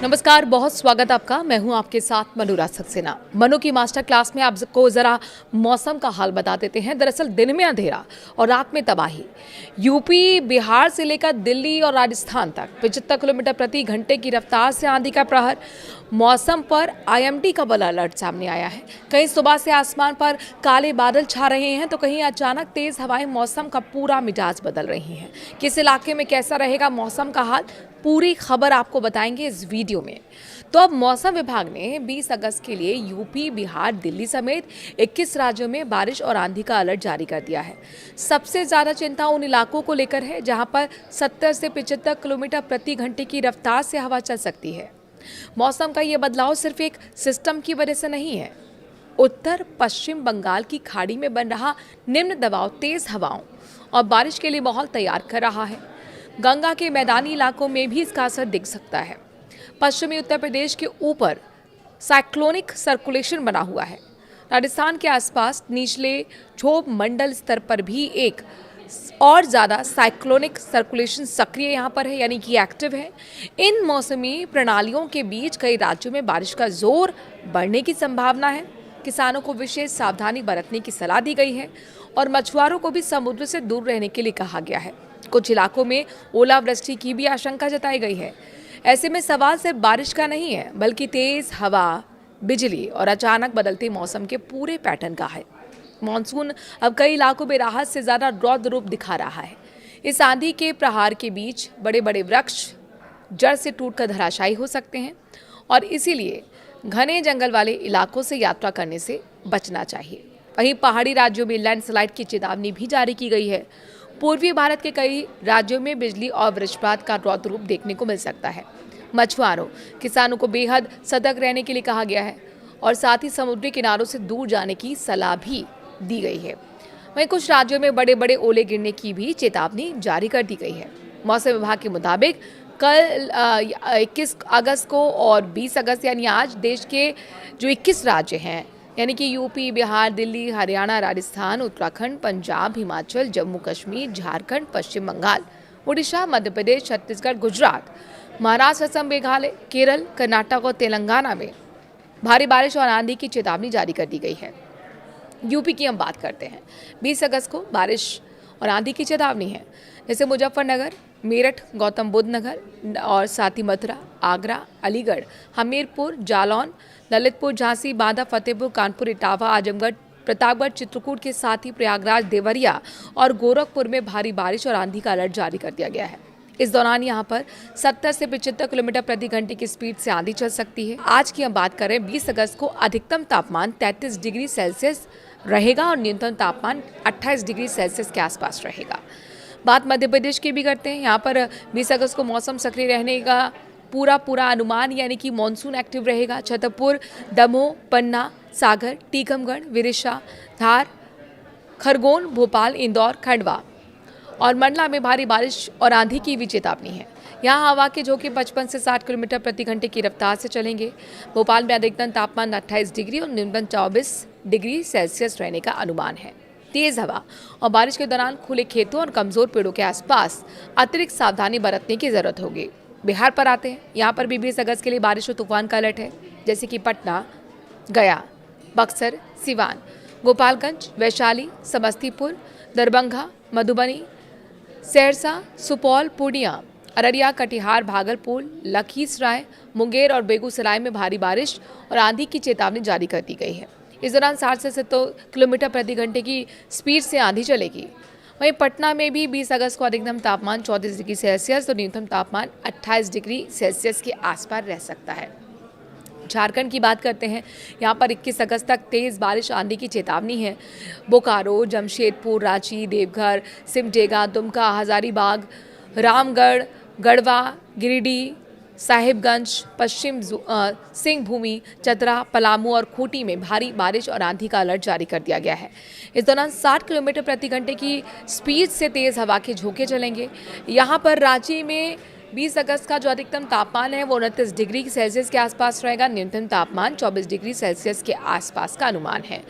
नमस्कार, बहुत स्वागत आपका। मैं हूं आपके साथ मनोराज सक्सेना। मनु की मास्टर क्लास में आपको जरा मौसम का हाल बता देते हैं। दरअसल दिन में अंधेरा और रात में तबाही। यूपी, बिहार से लेकर दिल्ली और राजस्थान तक 75 किलोमीटर प्रति घंटे की रफ्तार से आंधी का प्रहर। मौसम पर आईएमडी का बड़ा अलर्ट सामने आया है। कहीं सुबह से आसमान पर काले बादल छा रहे हैं तो कहीं अचानक तेज हवाएं मौसम का पूरा मिजाज बदल रही हैं। किस इलाके में कैसा रहेगा मौसम का हाल, पूरी खबर आपको बताएंगे इस वीडियो में। तो अब मौसम विभाग ने 20 अगस्त के लिए यूपी, बिहार, दिल्ली समेत 21 राज्यों में बारिश और आंधी का अलर्ट जारी कर दिया है। सबसे ज्यादा चिंता उन इलाकों को लेकर है जहां पर 70 से 75 किलोमीटर प्रति घंटे की रफ्तार से हवा चल सकती है। मौसम का ये बदलाव सिर्फ एक सिस्टम की वजह से नहीं है। उत्तर पश्चिम बंगाल की खाड़ी में बन रहा निम्न दबाव तेज हवाओं और बारिश के लिए माहौल तैयार कर रहा है। गंगा के मैदानी इलाकों में भी इसका असर दिख सकता है। पश्चिमी उत्तर प्रदेश के ऊपर साइक्लोनिक सर्कुलेशन बना हुआ है। राजस्थान के आसपास निचले क्षोभ मंडल स्तर पर भी एक और ज़्यादा साइक्लोनिक सर्कुलेशन सक्रिय यहाँ पर है, यानी कि एक्टिव है। इन मौसमी प्रणालियों के बीच कई राज्यों में बारिश का जोर बढ़ने की संभावना है। किसानों को विशेष सावधानी बरतने की सलाह दी गई है और मछुआरों को भी समुद्र से दूर रहने के लिए कहा गया है। कुछ इलाकों में ओलावृष्टि की भी आशंका जताई गई है। ऐसे में सवाल सिर्फ बारिश का नहीं है, बल्कि तेज हवा, बिजली और अचानक बदलते मौसम के पूरे पैटर्न का है। मॉनसून अब कई इलाकों में राहत से ज्यादा रौद्र रूप दिखा रहा है। इस आंधी के प्रहार के बीच बड़े बड़े वृक्ष जड़ से टूटकर धराशायी हो सकते हैं और इसीलिए घने जंगल वाले इलाकों से यात्रा करने से बचना चाहिए। वहीं पहाड़ी राज्यों में लैंडस्लाइड की चेतावनी भी जारी की गई है। पूर्वी भारत के कई राज्यों में बिजली और वज्रपात का रौद्र रूप देखने को मिल सकता है। मछुआरों, किसानों को बेहद सतर्क रहने के लिए कहा गया है और साथ ही समुद्री किनारों से दूर जाने की सलाह भी दी गई है। वहीं कुछ राज्यों में बड़े बड़े ओले गिरने की भी चेतावनी जारी कर दी गई है। मौसम विभाग के मुताबिक कल 21 अगस्त को और 20 अगस्त यानी आज देश के जो 21 राज्य हैं, यानी कि यूपी, बिहार, दिल्ली, हरियाणा, राजस्थान, उत्तराखंड, पंजाब, हिमाचल, जम्मू कश्मीर, झारखंड, पश्चिम बंगाल, उड़ीसा, मध्य प्रदेश, छत्तीसगढ़, गुजरात, महाराष्ट्र, असम, मेघालय, केरल, कर्नाटक और तेलंगाना में भारी बारिश और आंधी की चेतावनी जारी कर दी गई है। यूपी की हम बात करते हैं। 20 अगस्त को बारिश और आंधी की चेतावनी है। जैसे मुजफ्फरनगर, मेरठ, गौतम बुद्ध नगर और साथ ही मथुरा, आगरा, अलीगढ़, हमीरपुर, जालौन, ललितपुर, झांसी, बांदा, फतेहपुर, कानपुर, इटावा, आजमगढ़, प्रतापगढ़, चित्रकूट के साथ ही प्रयागराज, देवरिया और गोरखपुर में भारी बारिश और आंधी का अलर्ट जारी कर दिया गया है। इस दौरान यहाँ पर 70 से 75 किलोमीटर प्रति घंटे की स्पीड से आंधी चल सकती है। आज की हम बात करें 20 अगस्त को अधिकतम तापमान 33 डिग्री सेल्सियस रहेगा और न्यूनतम तापमान 28 डिग्री सेल्सियस के आसपास रहेगा। बात मध्य प्रदेश की भी करते हैं। यहाँ पर 20 अगस्त को मौसम सक्रिय रहने का पूरा अनुमान, यानी कि मानसून एक्टिव रहेगा। छतरपुर, दमोह, पन्ना, सागर, टीकमगढ़, विदिशा, धार, खरगोन, भोपाल, इंदौर, खंडवा और मंडला में भारी बारिश और आंधी की भी चेतावनी है। यहाँ हवा के झोंके 55 से 60 किलोमीटर प्रति घंटे की रफ्तार से चलेंगे। भोपाल में अधिकतम तापमान 28 डिग्री और न्यूनतम 24 डिग्री सेल्सियस रहने का अनुमान है। तेज हवा और बारिश के दौरान खुले खेतों और कमजोर पेड़ों के आसपास अतिरिक्त सावधानी बरतने की जरूरत होगी। बिहार पर आते हैं। यहाँ पर भी 20 अगस्त के लिए बारिश और तूफान का अलर्ट है, जैसे कि पटना, गया, बक्सर, सिवान, गोपालगंज, वैशाली, समस्तीपुर, दरभंगा, मधुबनी, सहरसा, सुपौल, पूर्णिया, अररिया, कटिहार, भागलपुर, लखीसराय, मुंगेर और बेगूसराय में भारी बारिश और आंधी की चेतावनी जारी कर दी गई है। इस दौरान 60 से 70 किलोमीटर प्रति घंटे की स्पीड से आंधी चलेगी। वहीं पटना में भी 20 अगस्त को अधिकतम तापमान 34 डिग्री सेल्सियस और न्यूनतम तापमान 28 डिग्री सेल्सियस के आसपास रह सकता है। झारखंड की बात करते हैं। यहाँ पर 21 अगस्त तक तेज़ बारिश आंधी की चेतावनी है। बोकारो, जमशेदपुर, रांची, देवघर, सिमडेगा, दुमका, हजारीबाग, रामगढ़, गढ़वा, गिरिडीह, साहिबगंज, पश्चिम सिंहभूमि, चतरा, पलामू और खूंटी में भारी बारिश और आंधी का अलर्ट जारी कर दिया गया है। इस दौरान 60 किलोमीटर प्रति घंटे की स्पीड से तेज़ हवा के झोंके चलेंगे। यहाँ पर रांची में 20 अगस्त का जो अधिकतम तापमान है वो 29 डिग्री सेल्सियस के आसपास रहेगा। न्यूनतम तापमान 24 डिग्री सेल्सियस के आसपास का अनुमान है।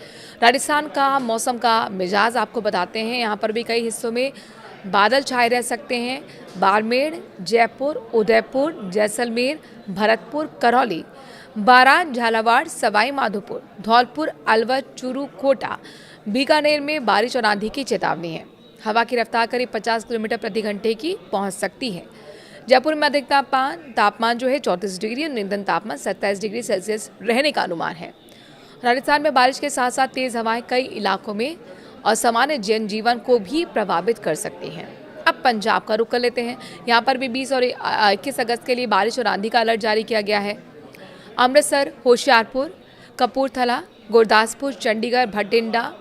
राजस्थान का मौसम का मिजाज आपको बताते हैं। यहाँ पर भी कई हिस्सों में बादल छाए रह सकते हैं बाड़मेर, जयपुर, उदयपुर, जैसलमेर, भरतपुर, करौली, बारां, झालावाड़, सवाई माधोपुर, धौलपुर, अलवर, चूरू, कोटा, बीकानेर में बारिश और आंधी की चेतावनी है। हवा की रफ्तार करीब 50 किलोमीटर प्रति घंटे की पहुंच सकती है। जयपुर में अधिकतम तापमान जो है 34 डिग्री और न्यूनतम तापमान 27 डिग्री सेल्सियस रहने का अनुमान है। राजस्थान में बारिश के साथ साथ तेज हवाएं कई इलाकों में असामान्य जनजीवन को भी प्रभावित कर सकती हैं। अब पंजाब का रुख कर लेते हैं। यहाँ पर भी 20 और 21 अगस्त के लिए बारिश और आंधी का अलर्ट जारी किया गया है। अमृतसर, होशियारपुर, कपूरथला, गुरदासपुर, चंडीगढ़, भटिंडा,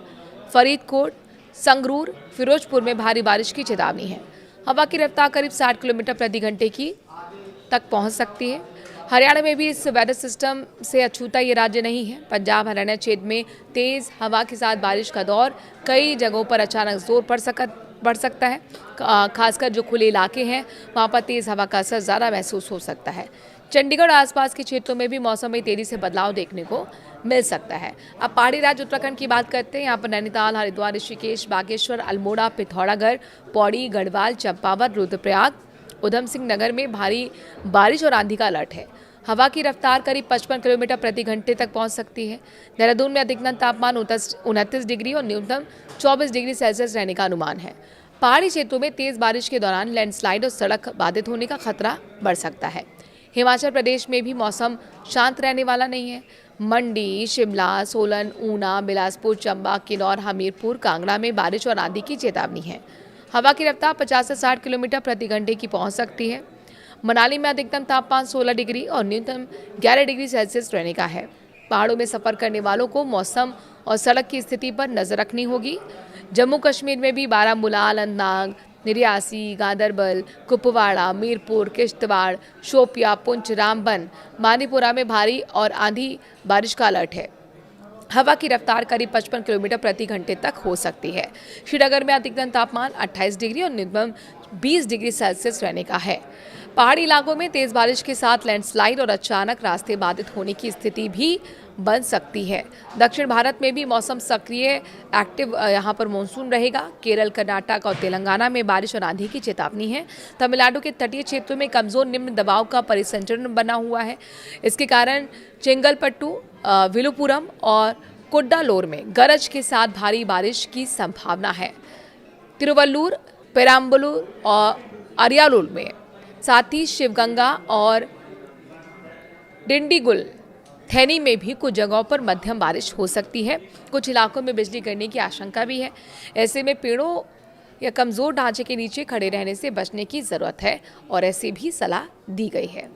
फरीदकोट, संगरूर, फिरोजपुर में भारी बारिश की चेतावनी है। हवा की रफ्तार करीब 60 किलोमीटर प्रति घंटे की तक पहुंच सकती है। हरियाणा में भी इस वेदर सिस्टम से अछूता ये राज्य नहीं है। पंजाब हरियाणा क्षेत्र में तेज हवा के साथ बारिश का दौर कई जगहों पर अचानक जोर बढ़ सकता है। खासकर जो खुले इलाके हैं वहाँ पर तेज हवा का असर ज़्यादा महसूस हो सकता है। चंडीगढ़ और आसपास के क्षेत्रों में भी मौसम में तेजी से बदलाव देखने को मिल सकता है। अब पहाड़ी राज्य उत्तराखंड की बात करते हैं। यहाँ पर नैनीताल, हरिद्वार, ऋषिकेश, बागेश्वर, अल्मोड़ा, पिथौरागढ़, पौड़ी, गढ़वाल, चंपावत, रुद्रप्रयाग, उधम सिंह नगर में भारी बारिश और आंधी का अलर्ट है। हवा की रफ्तार करीब 55 किलोमीटर प्रति घंटे तक पहुंच सकती है। देहरादून में अधिकतम तापमान 29 डिग्री और न्यूनतम 24 डिग्री सेल्सियस रहने का अनुमान है। पहाड़ी क्षेत्रों में तेज बारिश के दौरान लैंडस्लाइड और सड़क बाधित होने का खतरा बढ़ सकता है। हिमाचल प्रदेश में भी मौसम शांत रहने वाला नहीं है। मंडी, शिमला, सोलन, ऊना, बिलासपुर, चंबा, किन्नौर, हमीरपुर, कांगड़ा में बारिश और आंधी की चेतावनी है। हवा की रफ्तार 50 से 60 किलोमीटर प्रति घंटे की पहुंच सकती है। मनाली में अधिकतम तापमान 16 डिग्री और न्यूनतम 11 डिग्री सेल्सियस रहने का है। पहाड़ों में सफर करने वालों को मौसम और सड़क की स्थिति पर नजर रखनी होगी। जम्मू कश्मीर में भी बारामूला, अनंतनाग, रियासी, गांदरबल, कुपवाड़ा, मीरपुर, किश्तवाड़, शोपिया, पुंछ, रामबन, मानीपुरा में भारी और आंधी बारिश का अलर्ट है। हवा की रफ्तार करीब 55 किलोमीटर प्रति घंटे तक हो सकती है। श्रीनगर में अधिकतम तापमान 28 डिग्री और न्यूनतम 20 डिग्री सेल्सियस रहने का है। पहाड़ी इलाकों में तेज बारिश के साथ लैंडस्लाइड और अचानक रास्ते बाधित होने की स्थिति भी बन सकती है। दक्षिण भारत में भी मौसम सक्रिय एक्टिव यहाँ पर मानसून रहेगा। केरल, कर्नाटक और तेलंगाना में बारिश और आंधी की चेतावनी है। तमिलनाडु के तटीय क्षेत्रों में कमजोर निम्न दबाव का परिसंचरण बना हुआ है। इसके कारण चेंगलपट्टू, विलुपुरम और कुड्डालोर में गरज के साथ भारी बारिश की संभावना है। तिरुवल्लूर, पेराम्बलूर और अरियालूर में, साथ ही शिवगंगा और डिंडीगुल, थैनी में भी कुछ जगहों पर मध्यम बारिश हो सकती है। कुछ इलाकों में बिजली गिरने की आशंका भी है। ऐसे में पेड़ों या कमजोर ढांचे के नीचे खड़े रहने से बचने की जरूरत है और ऐसी भी सलाह दी गई है।